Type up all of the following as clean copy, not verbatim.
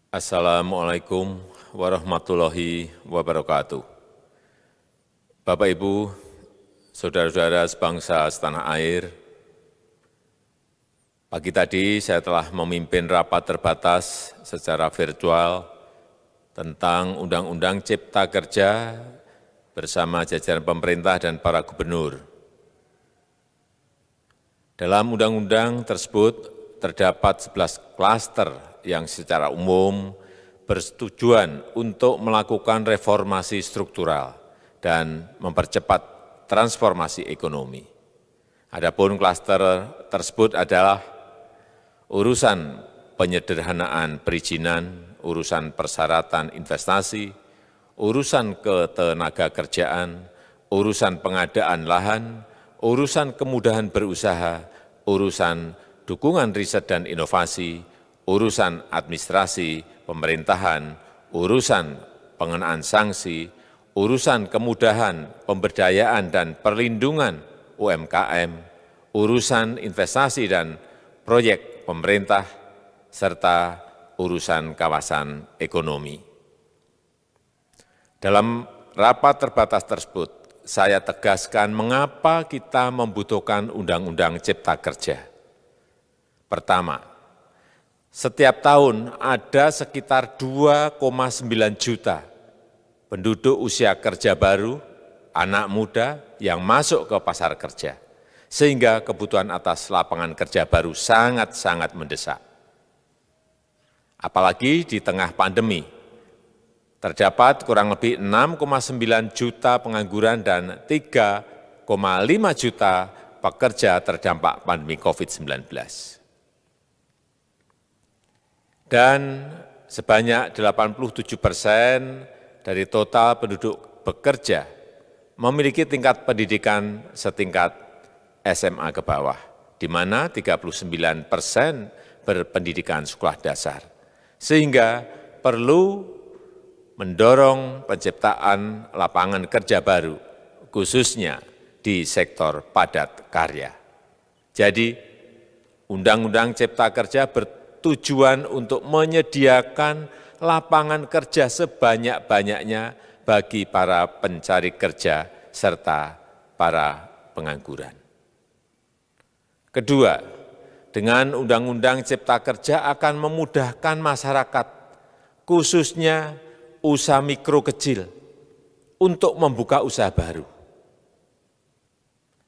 Assalamualaikum warahmatullahi wabarakatuh. Bapak, Ibu, saudara-saudara sebangsa setanah air, pagi tadi saya telah memimpin rapat terbatas secara virtual tentang Undang-Undang Cipta Kerja bersama jajaran pemerintah dan para gubernur. Dalam undang-undang tersebut terdapat 11 klaster yang secara umum bertujuan untuk melakukan reformasi struktural dan mempercepat transformasi ekonomi. Adapun klaster tersebut adalah urusan penyederhanaan perizinan, urusan persyaratan investasi, urusan ketenagakerjaan, urusan pengadaan lahan, urusan kemudahan berusaha, urusan dukungan riset dan inovasi, urusan administrasi pemerintahan, urusan pengenaan sanksi, urusan kemudahan pemberdayaan dan perlindungan UMKM, urusan investasi dan proyek pemerintah, serta urusan kawasan ekonomi. Dalam rapat terbatas tersebut, saya tegaskan mengapa kita membutuhkan Undang-Undang Cipta Kerja. Pertama, setiap tahun ada sekitar 2,9 juta penduduk usia kerja baru, anak muda yang masuk ke pasar kerja, sehingga kebutuhan atas lapangan kerja baru sangat-sangat mendesak. Apalagi di tengah pandemi, terdapat kurang lebih 6,9 juta pengangguran dan 3,5 juta pekerja terdampak pandemi COVID-19. Dan sebanyak 87% dari total penduduk bekerja memiliki tingkat pendidikan setingkat SMA ke bawah, di mana 39% berpendidikan sekolah dasar. Sehingga perlu mendorong penciptaan lapangan kerja baru, khususnya di sektor padat karya. Jadi, Undang-Undang Cipta Kerja bertujuan untuk menyediakan lapangan kerja sebanyak-banyaknya bagi para pencari kerja serta para pengangguran. Kedua, dengan Undang-Undang Cipta Kerja akan memudahkan masyarakat, khususnya usaha mikro kecil, untuk membuka usaha baru.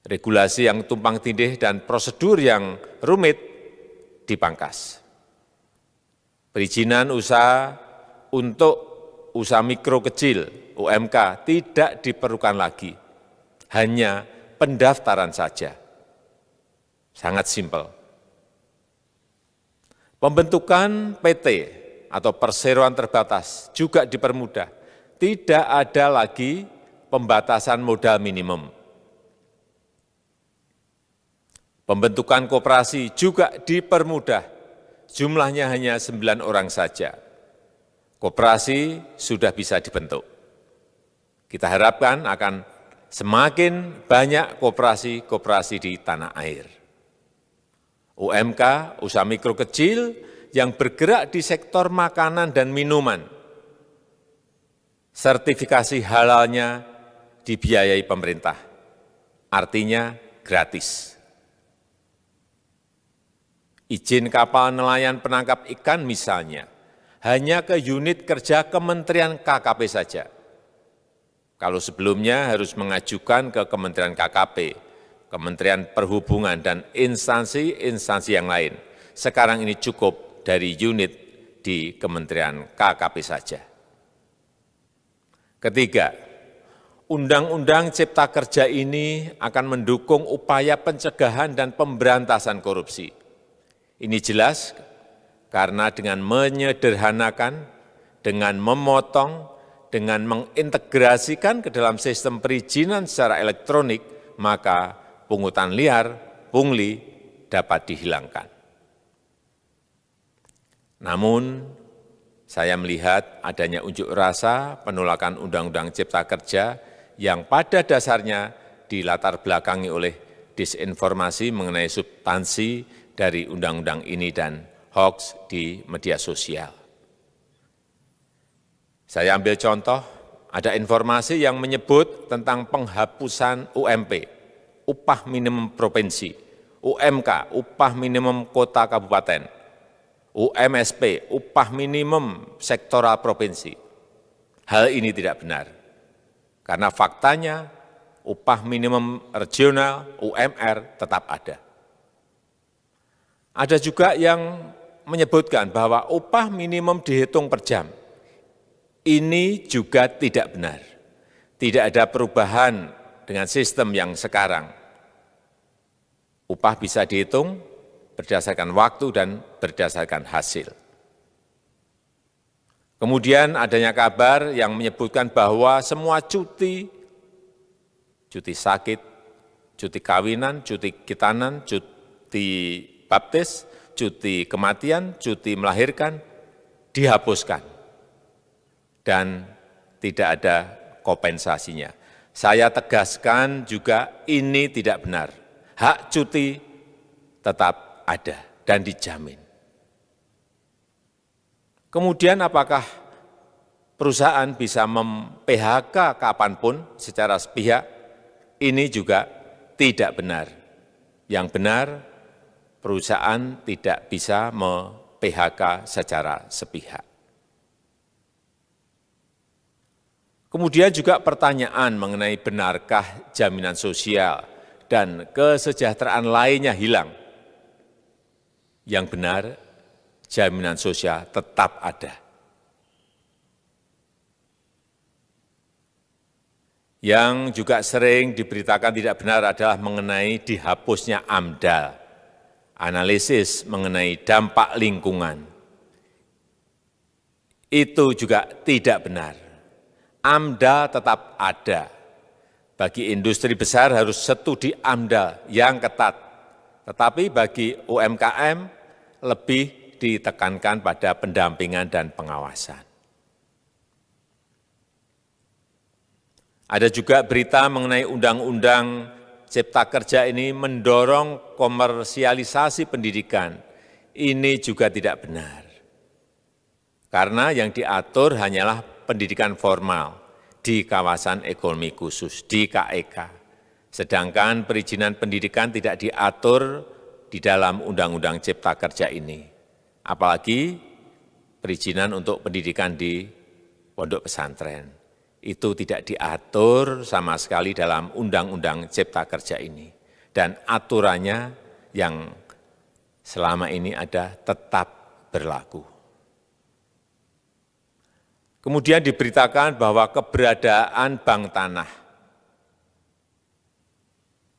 Regulasi yang tumpang tindih dan prosedur yang rumit dipangkas. Perizinan usaha untuk usaha mikro kecil (UMK) tidak diperlukan lagi, hanya pendaftaran saja. Sangat simpel. Pembentukan PT atau perseroan terbatas juga dipermudah. Tidak ada lagi pembatasan modal minimum. Pembentukan koperasi juga dipermudah. Jumlahnya hanya 9 orang saja. Koperasi sudah bisa dibentuk. Kita harapkan akan semakin banyak koperasi-koperasi di tanah air. UMK, usaha mikro kecil yang bergerak di sektor makanan dan minuman. Sertifikasi halalnya dibiayai pemerintah, artinya gratis. Izin kapal nelayan penangkap ikan misalnya, hanya ke unit kerja Kementerian KKP saja. Kalau sebelumnya harus mengajukan ke Kementerian KKP, Kementerian Perhubungan, dan instansi-instansi yang lain. Sekarang ini cukup dari unit di Kementerian KKP saja. Ketiga, Undang-Undang Cipta Kerja ini akan mendukung upaya pencegahan dan pemberantasan korupsi. Ini jelas karena dengan menyederhanakan, dengan memotong, dengan mengintegrasikan ke dalam sistem perizinan secara elektronik, maka pungutan liar, pungli dapat dihilangkan. Namun, saya melihat adanya unjuk rasa penolakan Undang-Undang Cipta Kerja yang pada dasarnya dilatar belakangi oleh disinformasi mengenai substansi dari undang-undang ini dan hoax di media sosial. Saya ambil contoh, ada informasi yang menyebut tentang penghapusan UMP, upah minimum provinsi, UMK, upah minimum kota kabupaten, UMSP, upah minimum sektoral provinsi. Hal ini tidak benar, karena faktanya upah minimum regional, UMR, tetap ada. Ada juga yang menyebutkan bahwa upah minimum dihitung per jam. Ini juga tidak benar. Tidak ada perubahan dengan sistem yang sekarang. Upah bisa dihitung berdasarkan waktu dan berdasarkan hasil. Kemudian adanya kabar yang menyebutkan bahwa semua cuti sakit, cuti kawinan, cuti khitanan, cuti baptis, cuti kematian, cuti melahirkan, dihapuskan. Dan tidak ada kompensasinya. Saya tegaskan juga ini tidak benar. Hak cuti tetap ada dan dijamin. Kemudian apakah perusahaan bisa mem-PHK kapanpun secara sepihak? Ini juga tidak benar. Yang benar, perusahaan tidak bisa mem-PHK secara sepihak. Kemudian juga pertanyaan mengenai benarkah jaminan sosial dan kesejahteraan lainnya hilang. Yang benar, jaminan sosial tetap ada. Yang juga sering diberitakan tidak benar adalah mengenai dihapusnya AMDAL, analisis mengenai dampak lingkungan. Itu juga tidak benar. AMDAL tetap ada. Bagi industri besar harus studi AMDAL yang ketat. Tetapi bagi UMKM lebih ditekankan pada pendampingan dan pengawasan. Ada juga berita mengenai Undang-Undang Cipta Kerja ini mendorong komersialisasi pendidikan. Ini juga tidak benar. Karena yang diatur hanyalah pendidikan formal di kawasan ekonomi khusus, di KEK. Sedangkan perizinan pendidikan tidak diatur di dalam Undang-Undang Cipta Kerja ini. Apalagi perizinan untuk pendidikan di pondok pesantren. Itu tidak diatur sama sekali dalam Undang-Undang Cipta Kerja ini. Dan aturannya yang selama ini ada tetap berlaku. Kemudian diberitakan bahwa keberadaan bank tanah.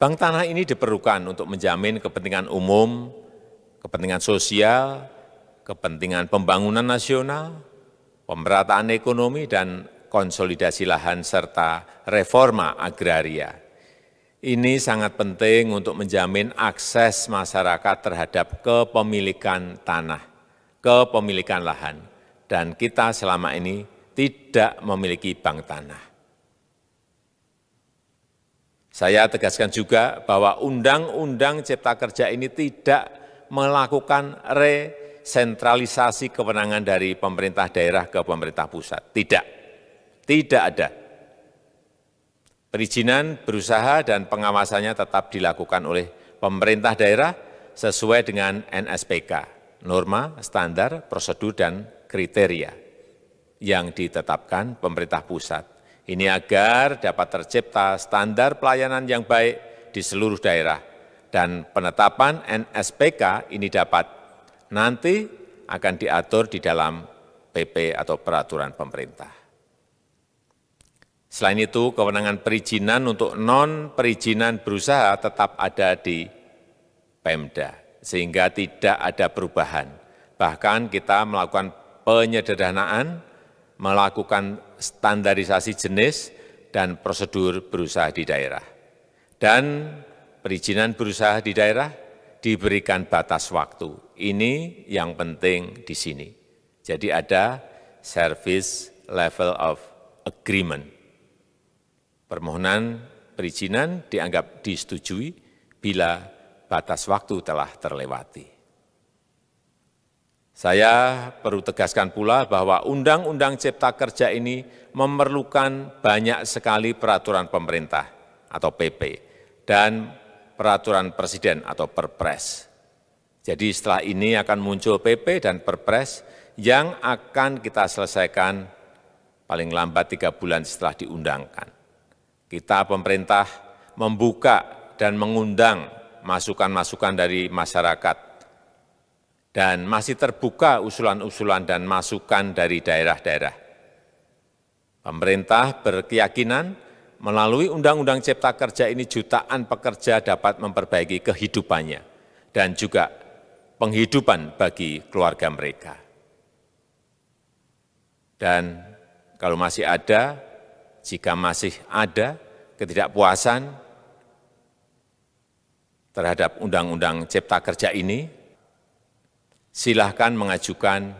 Bank tanah ini diperlukan untuk menjamin kepentingan umum, kepentingan sosial, kepentingan pembangunan nasional, pemerataan ekonomi, dan konsolidasi lahan serta reforma agraria. Ini sangat penting untuk menjamin akses masyarakat terhadap kepemilikan tanah, kepemilikan lahan, dan kita selama ini tidak memiliki bank tanah. Saya tegaskan juga bahwa Undang-Undang Cipta Kerja ini tidak melakukan resentralisasi kewenangan dari pemerintah daerah ke pemerintah pusat. Tidak ada. Perizinan berusaha dan pengawasannya tetap dilakukan oleh pemerintah daerah sesuai dengan NSPK, norma, standar, prosedur, dan kriteria yang ditetapkan pemerintah pusat. Ini agar dapat tercipta standar pelayanan yang baik di seluruh daerah, dan penetapan NSPK ini dapat nanti akan diatur di dalam PP atau peraturan pemerintah. Selain itu, kewenangan perizinan untuk non-perizinan berusaha tetap ada di Pemda, sehingga tidak ada perubahan. Bahkan kita melakukan penyederhanaan, melakukan standarisasi jenis dan prosedur berusaha di daerah. Dan perizinan berusaha di daerah diberikan batas waktu. Ini yang penting di sini. Jadi ada service level of agreement. Permohonan perizinan dianggap disetujui bila batas waktu telah terlewati. Saya perlu tegaskan pula bahwa Undang-Undang Cipta Kerja ini memerlukan banyak sekali peraturan pemerintah atau PP dan peraturan presiden atau Perpres. Jadi setelah ini akan muncul PP dan Perpres yang akan kita selesaikan paling lambat 3 bulan setelah diundangkan. Kita pemerintah membuka dan mengundang masukan-masukan dari masyarakat dan masih terbuka usulan-usulan dan masukan dari daerah-daerah. Pemerintah berkeyakinan melalui Undang-Undang Cipta Kerja ini jutaan pekerja dapat memperbaiki kehidupannya dan juga penghidupan bagi keluarga mereka. Dan kalau masih ada, jika masih ada ketidakpuasan terhadap Undang-Undang Cipta Kerja ini, silahkan mengajukan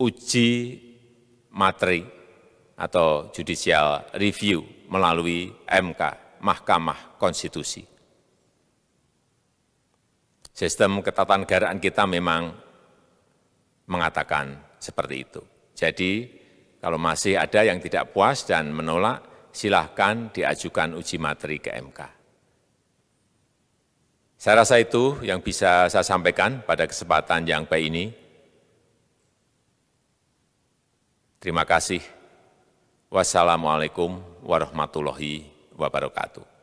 uji materi atau judicial review melalui MK, Mahkamah Konstitusi. Sistem ketatanegaraan kita memang mengatakan seperti itu. Jadi, kalau masih ada yang tidak puas dan menolak, silahkan diajukan uji materi ke MK. Saya rasa itu yang bisa saya sampaikan pada kesempatan yang baik ini. Terima kasih. Wassalamualaikum warahmatullahi wabarakatuh.